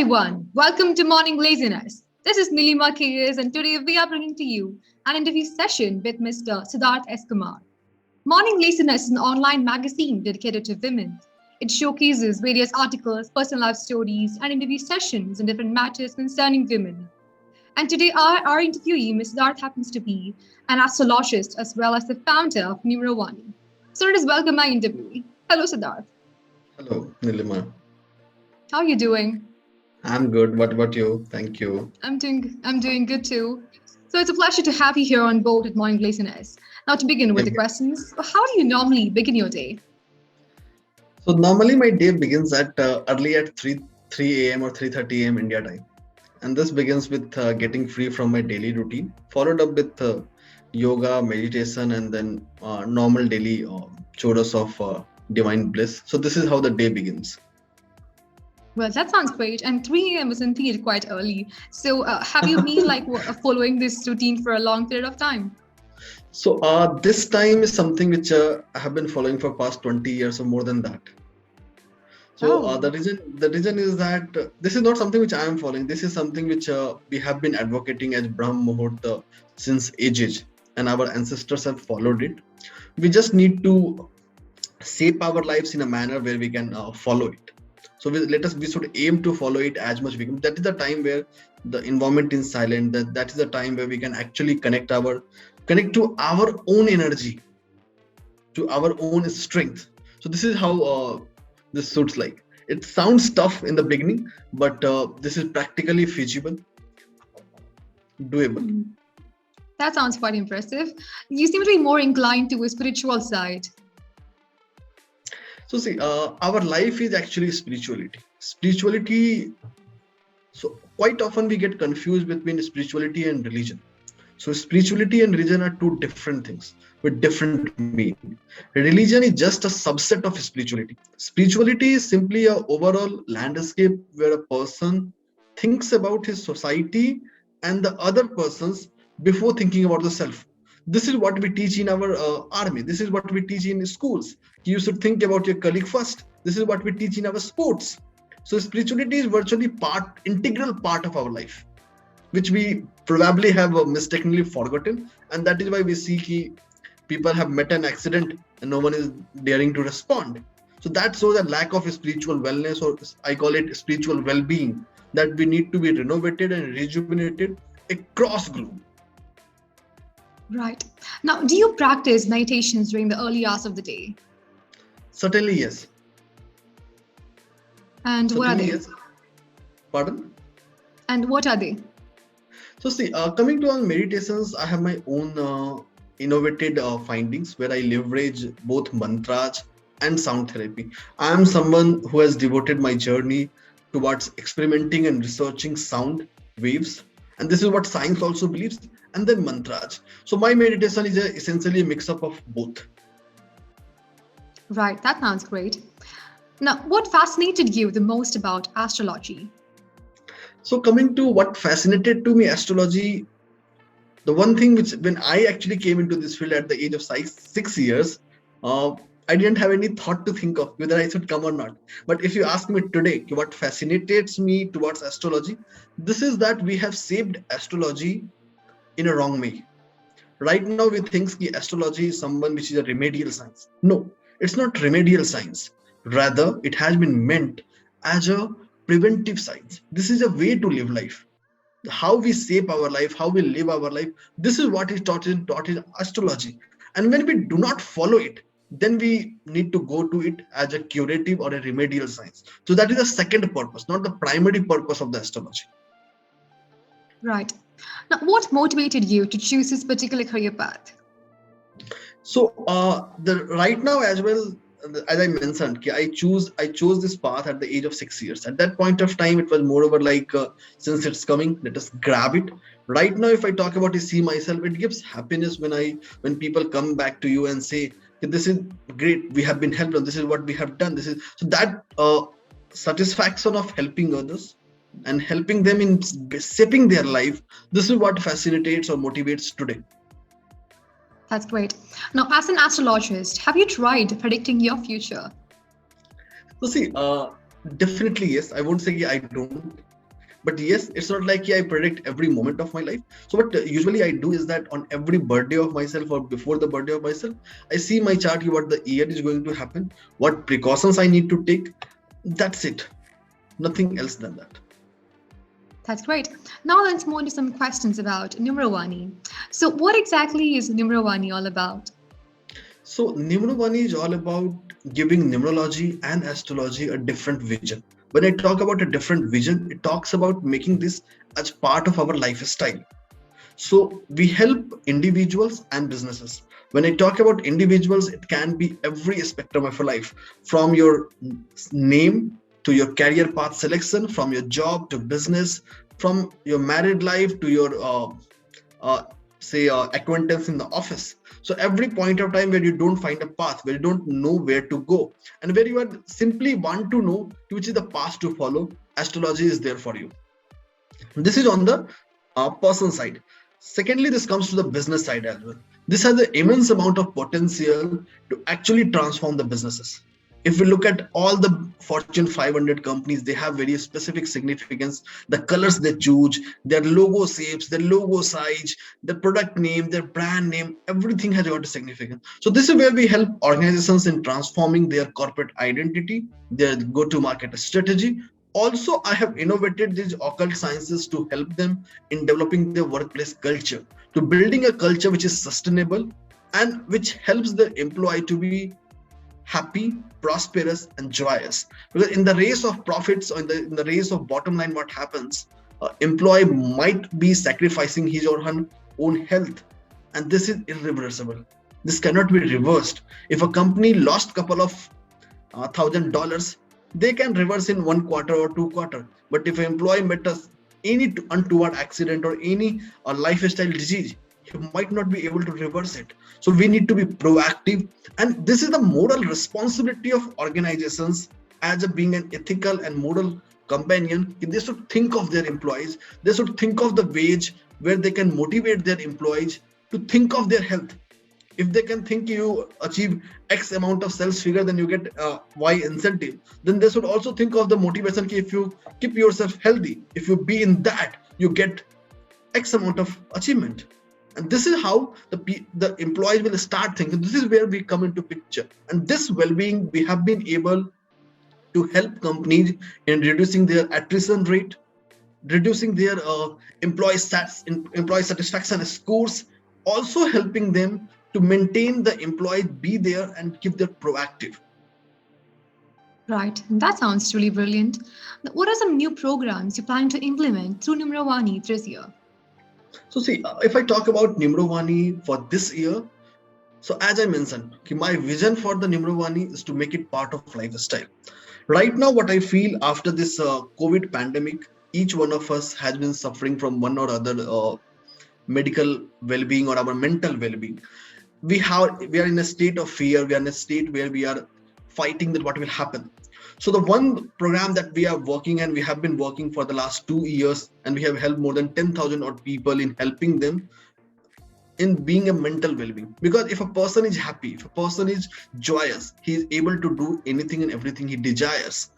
everyone, welcome to Morning Laziness. This is Nilima KS and today we are bringing to you an interview session with Mr. Sidhharrth S Kumaar. Morning Laziness is an online magazine dedicated to women. It showcases various articles, personal life stories, and interview sessions on different matters concerning women. And today our interviewee, Ms. Sidhharth, happens to be an astrologist as well as the founder of Numewani. So let us welcome my interviewee. Hello, Sidhharth. Hello, Nilima. How are you doing? I'm good. What about you? Thank you. I'm doing good too. So it's a pleasure to have you here on board at Morning Laziness. Now to begin with the Yeah. questions, how do you normally begin your day? So normally my day begins at early at 3 a.m. or 3:30 a.m. India time, and this begins with getting free from my daily routine, followed up with yoga, meditation, and then normal daily chores of divine bliss. So this is how the day begins. Well, that sounds great. And 3 a.m. is indeed quite early. So have you been like following this routine for a long period of time? So this time is something which I have been following for past 20 years or more than that. So Oh, the reason is that this is not something which I am following. This is something which we have been advocating as Brahm Muhurta since ages, and our ancestors have followed it. We just need to shape our lives in a manner where we can follow it. So we should aim to follow it as much we can. That is the time where the environment is silent. That is the time where we can actually connect to our own energy, to our own strength. So this is how this suits like. It sounds tough in the beginning, but this is practically feasible, doable. hmm. That sounds quite impressive. You seem to be more inclined to a spiritual side. So see, our life is actually spirituality. Spirituality. So quite often we get confused between spirituality and religion. So spirituality and religion are two different things with different meaning. Religion is just a subset of spirituality. Spirituality is simply a overall landscape where a person thinks about his society and the other persons before thinking about the self. This is what we teach in our army. This is what we teach in schools. You should think about your colleague first. This is what we teach in our sports. So spirituality is virtually integral part of our life, which we probably have mistakenly forgotten, and that is why we see people have met an accident and no one is daring to respond. So that shows a lack of spiritual wellness, or I call it spiritual well-being, that we need to be renovated and rejuvenated across globe. Right. Now, do you practice meditations during the early hours of the day? Certainly yes. And what are Certainly they? yes. Pardon. And what are they? So see, coming to our meditations, I have my own innovated findings where I leverage both mantras and sound therapy. I am someone who has devoted my journey towards experimenting and researching sound waves, and this is what science also believes. And then mantras. So my meditation is essentially a mix-up of both. Right, that sounds great. Now, what fascinated you the most about astrology? So coming to what fascinated to me astrology, the one thing which when I actually came into this field at the age of 6 years, uh, I didn't have any thought to think of whether I should come or not. But if you ask me today, what fascinates me towards astrology, this is that we have shaped astrology in a wrong way. Right now we think that astrology is someone which is a remedial science. No, it's not remedial science. Rather, it has been meant as a preventive science. This is a way to live life, how we shape our life, how we live our life. This is what is taught in astrology. And when we do not follow it, then we need to go to it as a curative or a remedial science. So that is the second purpose, not the primary purpose of the astrology. Right. Now, what motivated you to choose this particular career path? So the right now as well, as I mentioned, I chose this path at the age of 6 years. At that point of time, it was moreover like since it's coming, let us grab it. Right now, if I talk about it, see myself, it gives happiness when people come back to you and say, "Okay, this is great. We have been helped, and this is what we have done. This is so that satisfaction of helping others and helping them in shaping their life. This is what fascinates or motivates today. That's great. Now, as an astrologist, have you tried predicting your future? So see, definitely yes. I won't say I don't. But yes, it's not like I predict every moment of my life. So what usually I do is that on every birthday of myself or before the birthday of myself, I see my chart, what the year is going to happen, what precautions I need to take. That's it. Nothing else than that. That's great. Now let's move into some questions about Numewani. So, what exactly is Numewani all about? So Numewani is all about giving numerology and astrology a different vision. When I talk about a different vision, it talks about making this as part of our lifestyle. So we help individuals and businesses. When I talk about individuals, it can be every spectrum of your life, from your name to your career path selection, from your job to business, from your married life to your uh, say acquaintance in the office. So every point of time where you don't find a path, where you don't know where to go, and where you are simply want to know which is the path to follow, astrology is there for you. This is on the person side. Secondly, this comes to the business side as well. This has an immense amount of potential to actually transform the businesses. If we look at all the Fortune 500 companies, they have very specific significance. The colors they choose, their logo shapes, their logo size, their product name, their brand name, everything has got a significance. So this is where we help organizations in transforming their corporate identity, their go-to-market strategy. Also, I have innovated these occult sciences to help them in developing their workplace culture, to building a culture which is sustainable and which helps the employee to be happy, prosperous, and joyous. Because in the race of profits or in the race of bottom line, what happens? Employee might be sacrificing his or her own health, and this is irreversible. This cannot be reversed. If a company lost couple of $1,000, they can reverse in 1 quarter or 2 quarter. But if an employee met us any untoward accident or any lifestyle disease, you might not be able to reverse it. So we need to be proactive, and this is the moral responsibility of organizations as a being an ethical and moral companion. They should think of their employees. They should think of the wage where they can motivate their employees to think of their health. If they can think you achieve X amount of sales figure, then you get Y incentive. Then they should also think of the motivation. If you keep yourself healthy, if you be in that, you get X amount of achievement. And this is how the employees will start thinking. This is where we come into picture. And this well-being, we have been able to help companies in reducing their attrition rate, reducing their employee satisfaction scores, also helping them to maintain the employees, be there and keep them proactive. Right, that sounds truly brilliant. What are some new programs you plan to implement through Numewani this year? So see, if I talk about Numewani for this year, so as I mentioned, my vision for the Numewani is to make it part of lifestyle. Right now, what I feel after this COVID pandemic, each one of us has been suffering from one or other medical well-being or our mental well-being. We are in a state of fear. We are in a state where we are fighting that what will happen. So the one program that we are working, and we have been working for the last 2 years, and we have helped more than 10,000 odd people in helping them in being a mental well-being. Because if a person is happy, if a person is joyous, he is able to do anything and everything he desires.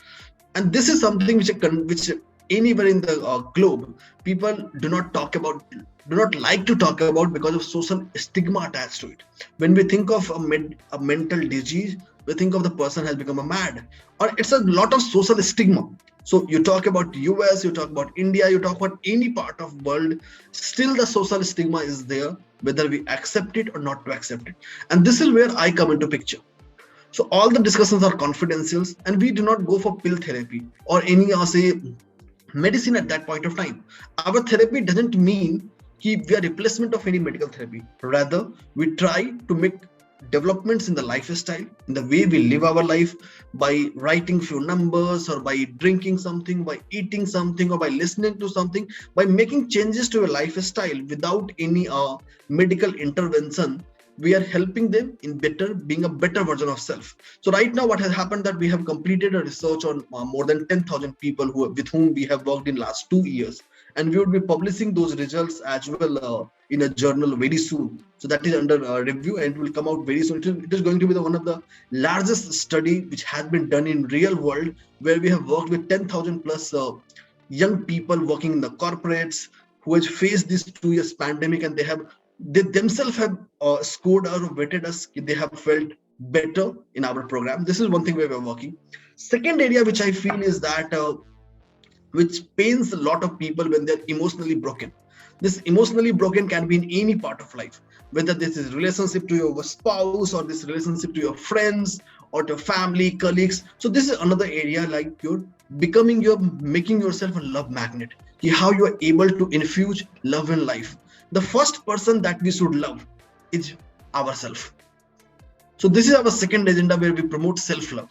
And this is something which anywhere in the globe, people do not talk about, do not like to talk about, because of social stigma attached to it. When we think of a mental disease, we think of the person has become a mad, or it's a lot of social stigma. So you talk about US, you talk about India, you talk about any part of world, still the social stigma is there, whether we accept it or not to accept it. And this is where I come into picture. So all the discussions are confidential, and we do not go for pill therapy or any say medicine at that point of time. Our therapy doesn't mean we are replacement of any medical therapy. Rather, we try to make developments in the lifestyle, in the way we live our life, by writing few numbers, or by drinking something, by eating something, or by listening to something, by making changes to a lifestyle without any medical intervention. We are helping them in being a better version of self. So right now what has happened, that we have completed a research on more than 10,000 people with whom we have worked in last 2 years, and we would be publishing those results as well in a journal very soon. So that is under review, and it will come out very soon. It is going to be one of the largest study which has been done in real world, where we have worked with 10,000 plus young people working in the corporates who has faced this 2 years pandemic, and they themselves have scored or vetted us. They have felt better in our program. This is one thing where we're working. Second area which I feel is that which pains a lot of people when they're emotionally broken. This emotionally broken can be in any part of life, whether this is relationship to your spouse or this relationship to your friends or to family, colleagues. So this is another area, like you're making yourself a love magnet. How you are able to infuse love in life. The first person that we should love is ourselves. So this is our second agenda where we promote self-love.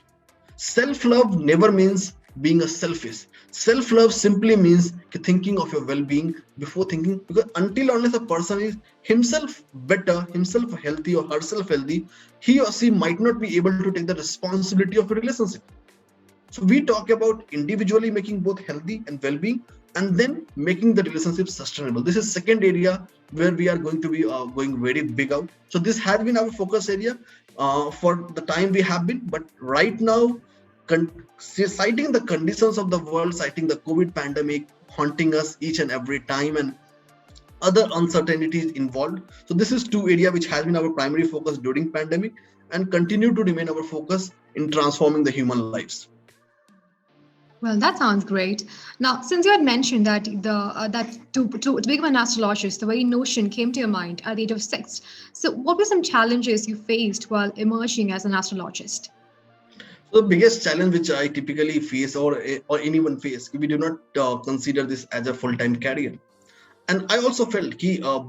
Self-love never means being a selfish. Self-love simply means thinking of your well-being before thinking, because until unless a person is himself better, himself healthy or herself healthy, he or she might not be able to take the responsibility of a relationship. So we talk about individually making both healthy and well-being, and then making the relationship sustainable. This is second area where we are going to be going very big out. So this has been our focus area for the time we have been, but right now, citing the conditions of the world, citing the COVID pandemic haunting us each and every time, and other uncertainties involved. So this is two area which has been our primary focus during pandemic and continue to remain our focus in transforming the human lives. Well, that sounds great. Now, since you had mentioned that that to become an astrologist, the very notion came to your mind at the age of 6. So, what were some challenges you faced while emerging as an astrologist? So the biggest challenge which I typically face, or anyone face, we do not consider this as a full-time career. And I also felt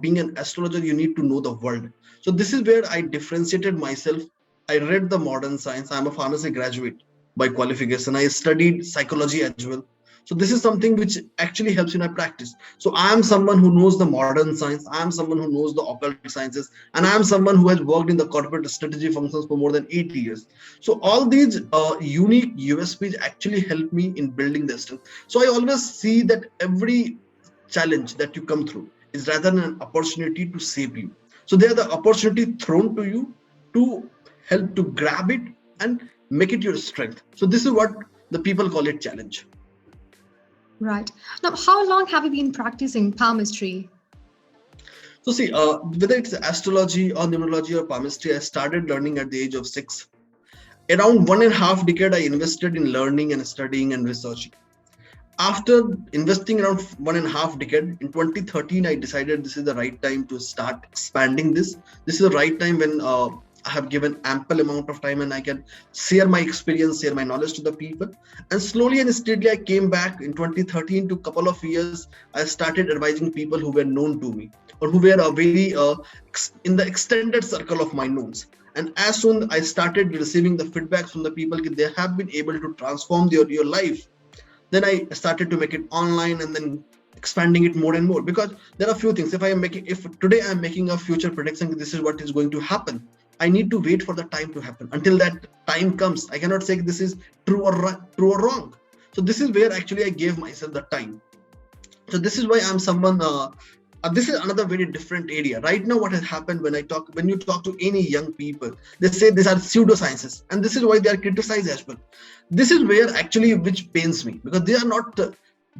being an astrologer, you need to know the world. So this is where I differentiated myself. I read the modern science. I'm a pharmacy graduate by qualification. I studied psychology as well. So this is something which actually helps in my practice. So I am someone who knows the modern science. I am someone who knows the occult sciences, and I am someone who has worked in the corporate strategy functions for more than 8 years. So all these unique USPs actually help me in building this stuff. So I always see that every challenge that you come through is rather than an opportunity to save you. So they are the opportunity thrown to you to help to grab it and make it your strength. So this is what the people call it challenge. Right. Now, how long have you been practicing palmistry? So see, whether it's astrology or numerology or palmistry, I started learning at the age of 6. Around 1.5 decade, I invested in learning and studying and researching. After investing around 1.5 decade, in 2013, I decided this is the right time to start expanding this. This is the right time when I have given ample amount of time and I can share my experience, share my knowledge to the people. And slowly and steadily, I came back in 2013 to a couple of years. I started advising people who were known to me or who were very in the extended circle of my knowns. And as soon I started receiving the feedback from the people, they have been able to transform your life. Then I started to make it online and then expanding it more and more, because there are a few things. If today I'm making a future prediction, this is what is going to happen, I need to wait for the time to happen. Until that time comes, I cannot say this is true or wrong. So this is where actually I gave myself the time. So this is why I'm someone this is another very different area. Right now, what has happened when you talk to any young people, they say these are pseudosciences, and this is why they are criticized as well. This is where actually which pains me, because they are not.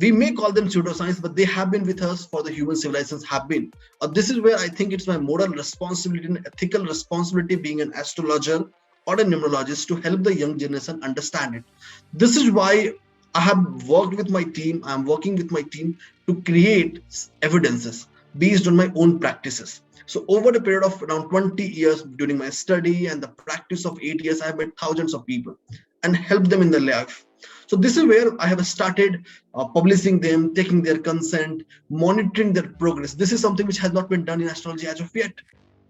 We may call them pseudoscience, but they have been with us for the human civilizations have been. This is where I think it's my moral responsibility and ethical responsibility, being an astrologer or a numerologist, to help the young generation understand it. This is why I have worked with my team. I'm working with my team to create evidences based on my own practices. So over a period of around 20 years during my study and the practice of 8 years, I have met thousands of people and helped them in their life. So this is where I have started publishing them, taking their consent, monitoring their progress. This is something which has not been done in astrology as of yet.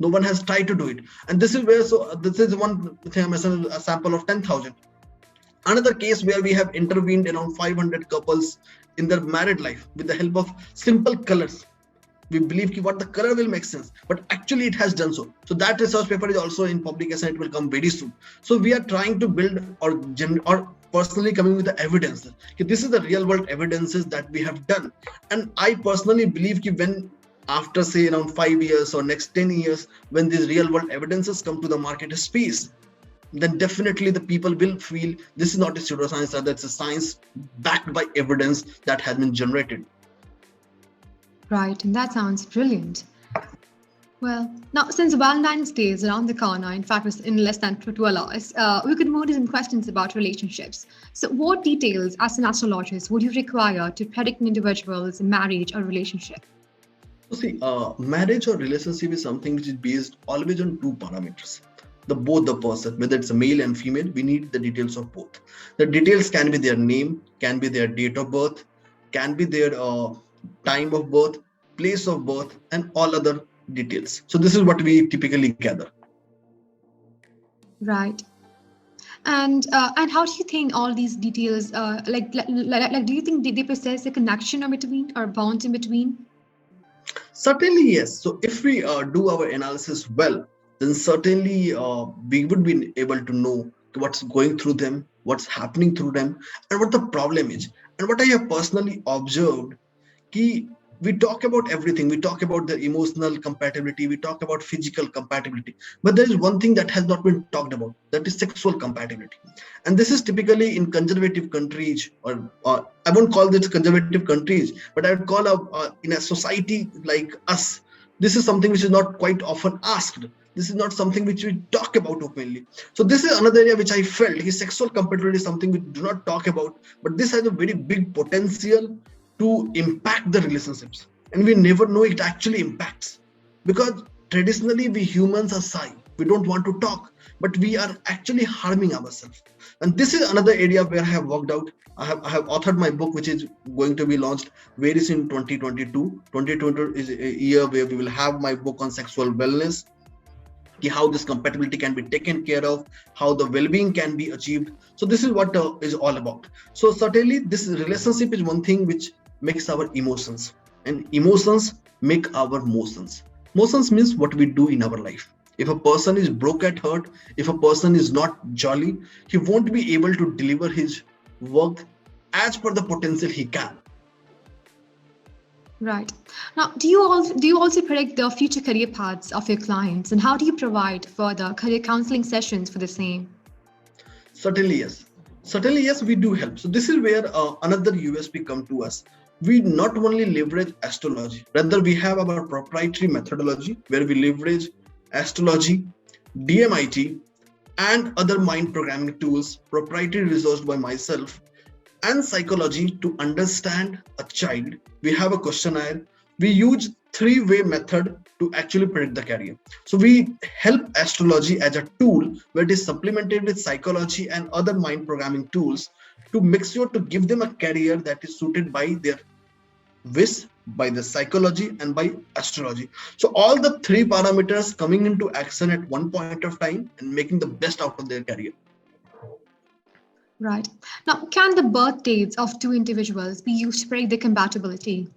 No one has tried to do it. And this is where, so this is one thing, a sample of 10,000. Another case where we have intervened around 500 couples in their married life with the help of simple colors. We believe what the color will make sense, but actually it has done so. So that research paper is also in publication. It will come very soon. So we are trying to build or personally coming with the evidence. This is the real world evidences that we have done. And I personally believe when after say around 5 years or next 10 years, when these real world evidences come to the market space, then definitely the people will feel this is not a pseudoscience, rather it's a science backed by evidence that has been generated. Right, and that sounds brilliant. Well, now since Valentine's Day is around the corner, in fact, it's in less than 12 hours, we could move to some questions about relationships. So, what details, as an astrologist, would you require to predict an individual's marriage or relationship? So see, marriage or relationship is something which is based always on two parameters. The both the person, whether it's a male and female, we need the details of both. The details can be their name, can be their date of birth, can be their time of birth, place of birth, and all other details. So this is what we typically gather. Right. And how do you think all these details, do you think they possess a connection in between or bonds in between? Certainly, yes. So if we do our analysis well, then certainly we would be able to know what's going through them, what's happening through them, and what the problem is. And what I have personally observed, key, we talk about everything. We talk about the emotional compatibility, we talk about physical compatibility, but there is one thing that has not been talked about, that is sexual compatibility. And this is typically in conservative countries, or I won't call this conservative countries, but I would call in a society like us, this is something which is not quite often asked. This is not something which we talk about openly. So this is another area which I felt is sexual compatibility is something we do not talk about, but this has a very big potential to impact the relationships, and we never know it actually impacts, because traditionally we humans are shy, we don't want to talk, but we are actually harming ourselves. And this is another area where I have worked out. I have authored my book, which is going to be launched very soon, 2022. 2022 is a year where we will have my book on sexual wellness, how this compatibility can be taken care of, how the well-being can be achieved. So this is what is all about. So certainly this relationship is one thing which makes our emotions, and emotions make our motions. Motions means what we do in our life. If a person is broke at heart, if a person is not jolly, he won't be able to deliver his work as per the potential he can. Right. Now, do you also predict the future career paths of your clients, and how do you provide further career counseling sessions for the same? Certainly, yes. Certainly, yes, we do help. So this is where another USP come to us. We not only leverage astrology, rather we have our proprietary methodology where we leverage astrology, DMIT, and other mind programming tools, proprietary resourced by myself, and psychology to understand a child. We have a questionnaire. We use three-way method to actually predict the career. So we help astrology as a tool where it is supplemented with psychology and other mind programming tools to make sure to give them a career that is suited by their wish, by the psychology, and by astrology. So all the three parameters coming into action at one point of time and making the best out of their career. Right. Now, can the birth dates of two individuals be used to predict their compatibility?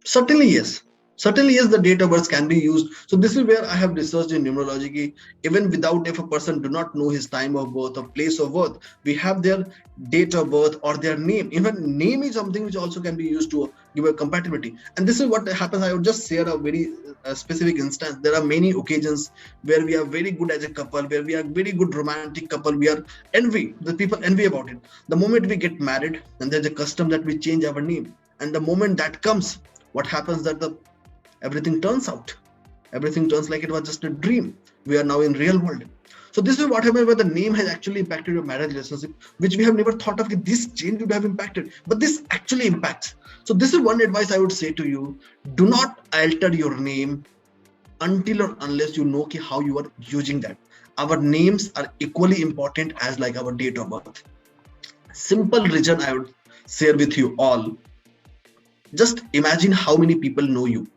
Certainly, yes. Certainly, yes, the date of birth can be used. So this is where I have researched in numerology. Even without, if a person do not know his time of birth or place of birth, we have their date of birth or their name. Even name is something which also can be used to give a compatibility. And this is what happens. I would just share a very specific instance. There are many occasions where we are very good as a couple, where we are very good romantic couple. We are envy. The people envy about it. The moment we get married, and there's a custom that we change our name. And the moment that comes, what happens that everything turns out. Everything turns like it was just a dream. We are now in real world. So this is what happens where the name has actually impacted your marriage relationship, which we have never thought of. This change would have impacted, but this actually impacts. So this is one advice I would say to you: do not alter your name until or unless you know how you are using that. Our names are equally important as like our date of birth. Simple reason I would share with you all. Just imagine how many people know you.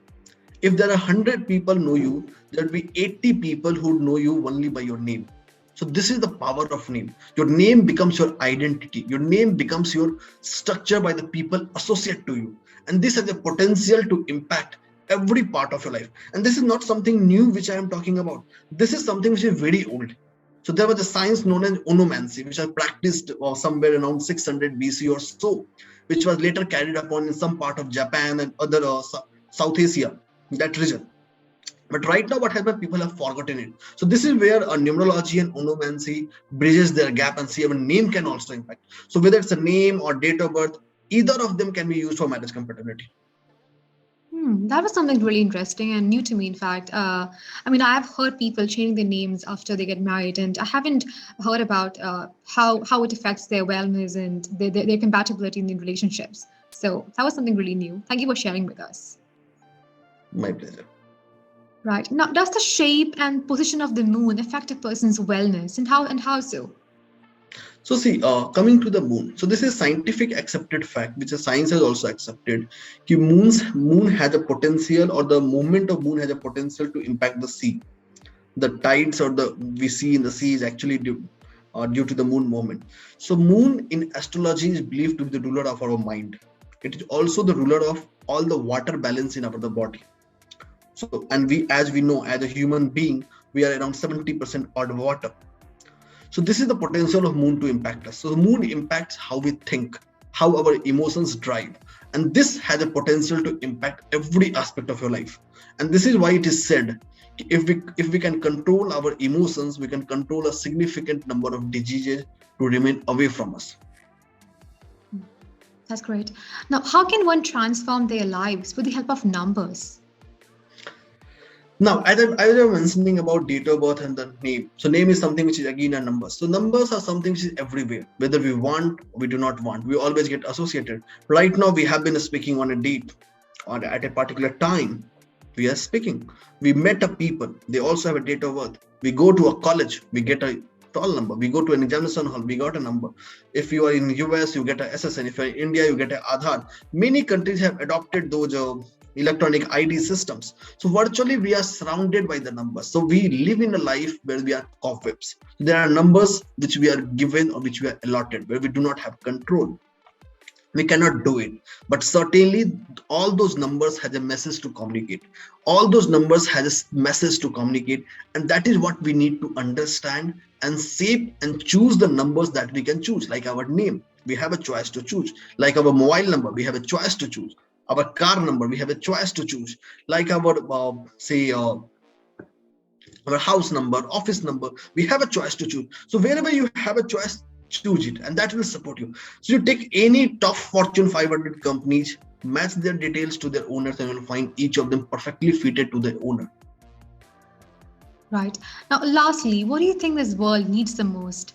If there are 100 people know you, there will be 80 people who know you only by your name. So this is the power of name. Your name becomes your identity. Your name becomes your structure by the people associated to you. And this has a potential to impact every part of your life. And this is not something new which I am talking about. This is something which is very old. So there was a science known as onomancy, which I practiced somewhere around 600 BC or so, which was later carried upon in some part of Japan and other South Asia, that region. But right now, what happens? People have forgotten it. So this is where a numerology and onomancy bridges their gap, and see, a name can also impact. So whether it's a name or date of birth, either of them can be used for marriage compatibility. That was something really interesting and new to me, in fact. I mean, I've heard people changing their names after they get married, and I haven't heard about how it affects their wellness and their compatibility in the relationships. So that was something really new. Thank you for sharing with us. My pleasure. Right. Now, does the shape and position of the moon affect a person's wellness, and how so? So see, coming to the moon. So this is scientific accepted fact, which the science has also accepted. कि moon has a potential, or the movement of moon has a potential to impact the sea. The tides or the we see in the sea is actually due to the moon movement. So moon in astrology is believed to be the ruler of our mind. It is also the ruler of all the water balance in our the body. So, and as we know, as a human being, we are around 70% odd water. So this is the potential of moon to impact us. So the moon impacts how we think, how our emotions drive, and this has a potential to impact every aspect of your life. And this is why it is said, if we can control our emotions, we can control a significant number of diseases to remain away from us. That's great. Now, how can one transform their lives with the help of numbers? Now, as I was mentioning about date of birth and the name. So name is something which is again a number. So numbers are something which is everywhere. Whether we want, we do not want, we always get associated. Right now, we have been speaking on a date or at a particular time. We are speaking. We met a people. They also have a date of birth. We go to a college. We get a tall number. We go to an examination hall. We got a number. If you are in US, you get a SSN. If you are in India, you get a Aadhaar. Many countries have adopted those electronic ID systems. So virtually we are surrounded by the numbers. So we live in a life where we are cobwebs. There are numbers which we are given or which we are allotted, where we do not have control. We cannot do it, but certainly all those numbers has a message to communicate. All those numbers has a message to communicate, and that is what we need to understand and shape and choose the numbers that we can choose. Like our name, we have a choice to choose. Like our mobile number, we have a choice to choose. Our car number, we have a choice to choose. Like our our house number, office number, we have a choice to choose. So wherever you have a choice, choose it, and that will support you. So you take any top Fortune 500 companies, match their details to their owners, and you'll find each of them perfectly fitted to their owner. Right. Now, lastly, what do you think this world needs the most?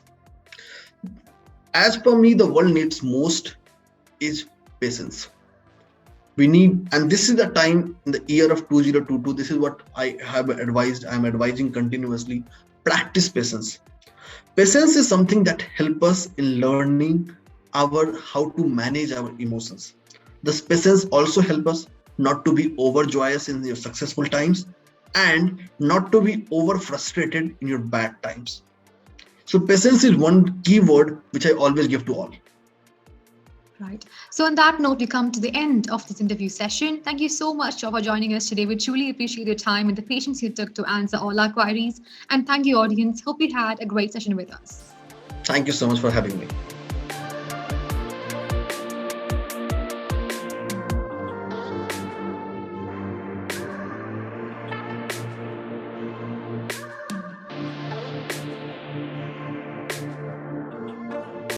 As per me, the world needs most is patience. We need, and this is the time in the year of 2022, this is what I have advised, I'm advising continuously: practice patience. Patience is something that helps us in learning our how to manage our emotions. This patience also helps us not to be overjoyous in your successful times and not to be over frustrated in your bad times. So patience is one key word which I always give to all. Right. So on that note, we come to the end of this interview session. Thank you so much for joining us today. We truly appreciate your time and the patience you took to answer all our queries. And thank you, audience. Hope you had a great session with us. Thank you so much for having me.